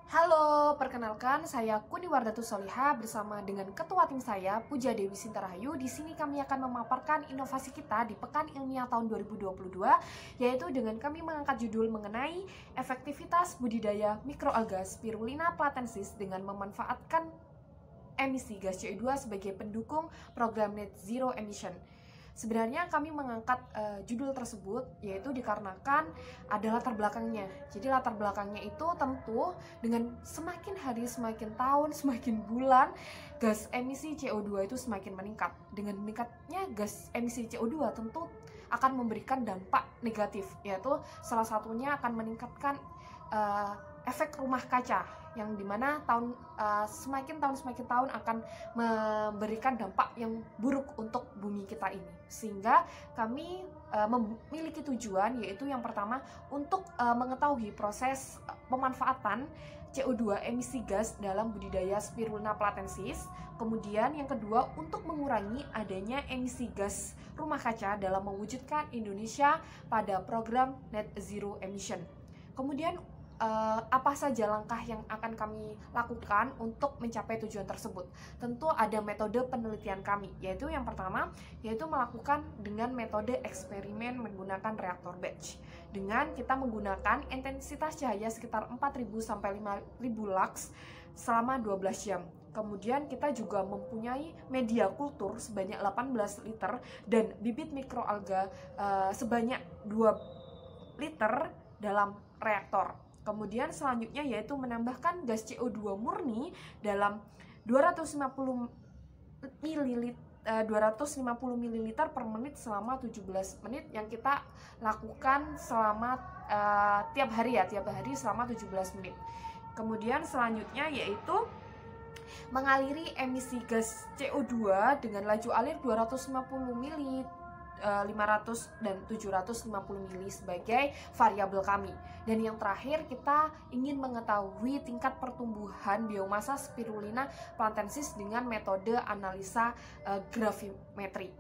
Halo, perkenalkan saya Kuniwardatu Soliha bersama dengan Ketua Tim saya Puja Dewi Sintarahayu. Di sini kami akan memaparkan inovasi kita di Pekan Ilmiah tahun 2022, yaitu dengan kami mengangkat judul mengenai efektivitas budidaya mikroalga Spirulina platensis dengan memanfaatkan emisi gas CO2 sebagai pendukung program Net Zero Emission. Sebenarnya kami mengangkat judul tersebut yaitu dikarenakan ada latar belakangnya. Jadi latar belakangnya itu tentu dengan semakin hari, semakin tahun, semakin bulan gas emisi CO2 itu semakin meningkat. Dengan meningkatnya gas emisi CO2 tentu akan memberikan dampak negatif, yaitu salah satunya akan meningkatkan efek rumah kaca yang dimana semakin tahun akan memberikan dampak yang buruk untuk bumi kita ini. Sehingga kami memiliki tujuan, yaitu yang pertama untuk mengetahui proses pemanfaatan CO2 emisi gas dalam budidaya Spirulina platensis. Kemudian yang kedua untuk mengurangi adanya emisi gas rumah kaca dalam mewujudkan Indonesia pada program Net Zero Emission. Kemudian apa saja langkah yang akan kami lakukan untuk mencapai tujuan tersebut? Tentu ada metode penelitian kami, yaitu yang pertama yaitu melakukan dengan metode eksperimen menggunakan reaktor batch. Dengan kita menggunakan intensitas cahaya sekitar 4.000 sampai 5.000 lux selama 12 jam. Kemudian kita juga mempunyai media kultur sebanyak 18 liter dan bibit mikroalga sebanyak 2 liter dalam reaktor. Kemudian selanjutnya yaitu menambahkan gas CO2 murni dalam 250 ml per menit selama 17 menit yang kita lakukan selama tiap hari selama 17 menit. Kemudian selanjutnya yaitu mengaliri emisi gas CO2 dengan laju alir 250 ml 500 dan 750 mili sebagai variabel kami. Dan yang terakhir kita ingin mengetahui tingkat pertumbuhan biomasa Spirulina platensis dengan metode analisa gravimetri.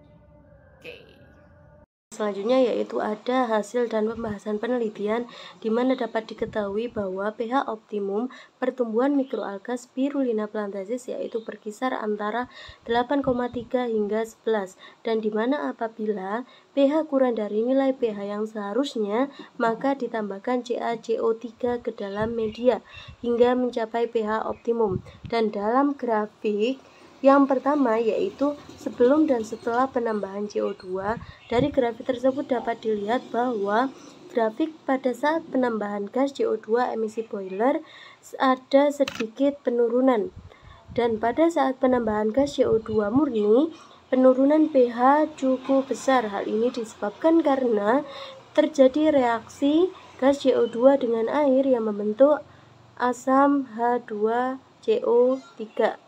Selanjutnya yaitu ada hasil dan pembahasan penelitian di mana dapat diketahui bahwa pH optimum pertumbuhan mikroalga Spirulina platensis yaitu berkisar antara 8,3 hingga 11 dan di mana apabila pH kurang dari nilai pH yang seharusnya maka ditambahkan CaCO3 ke dalam media hingga mencapai pH optimum. Dan dalam grafik yang pertama yaitu sebelum dan setelah penambahan CO2, dari grafik tersebut dapat dilihat bahwa grafik pada saat penambahan gas CO2 emisi boiler ada sedikit penurunan. Dan pada saat penambahan gas CO2 murni, penurunan pH cukup besar. Hal ini disebabkan karena terjadi reaksi gas CO2 dengan air yang membentuk asam H2CO3.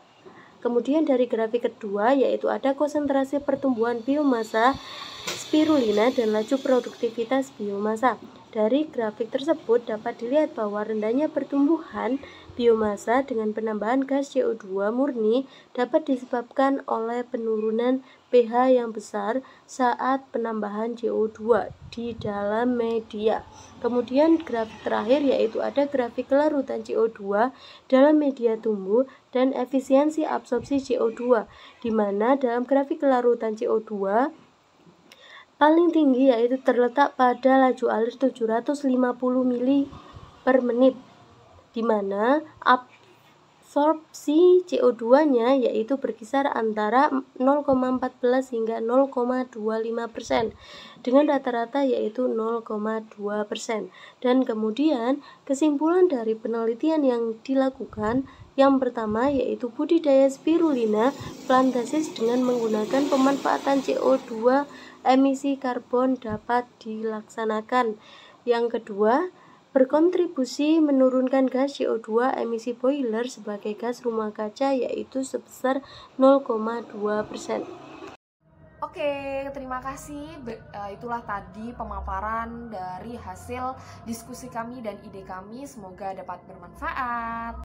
Kemudian dari grafik kedua yaitu ada konsentrasi pertumbuhan biomasa spirulina dan laju produktivitas biomasa. Dari grafik tersebut dapat dilihat bahwa rendahnya pertumbuhan biomasa dengan penambahan gas CO2 murni dapat disebabkan oleh penurunan pH yang besar saat penambahan CO2 di dalam media. Kemudian grafik terakhir yaitu ada grafik kelarutan CO2 dalam media tumbuh dan efisiensi absorpsi CO2, di mana dalam grafik kelarutan CO2 paling tinggi yaitu terletak pada laju alir 750 mili per menit, di mana absorpsi CO2-nya yaitu berkisar antara 0,14 hingga 0,25% dengan rata-rata yaitu 0,2%. Dan kemudian kesimpulan dari penelitian yang dilakukan yang pertama yaitu budidaya Spirulina platensis dengan menggunakan pemanfaatan CO2 emisi karbon dapat dilaksanakan. Yang kedua, berkontribusi menurunkan gas CO2 emisi boiler sebagai gas rumah kaca yaitu sebesar 0,2%. Oke, terima kasih. Itulah tadi pemaparan dari hasil diskusi kami dan ide kami. Semoga dapat bermanfaat.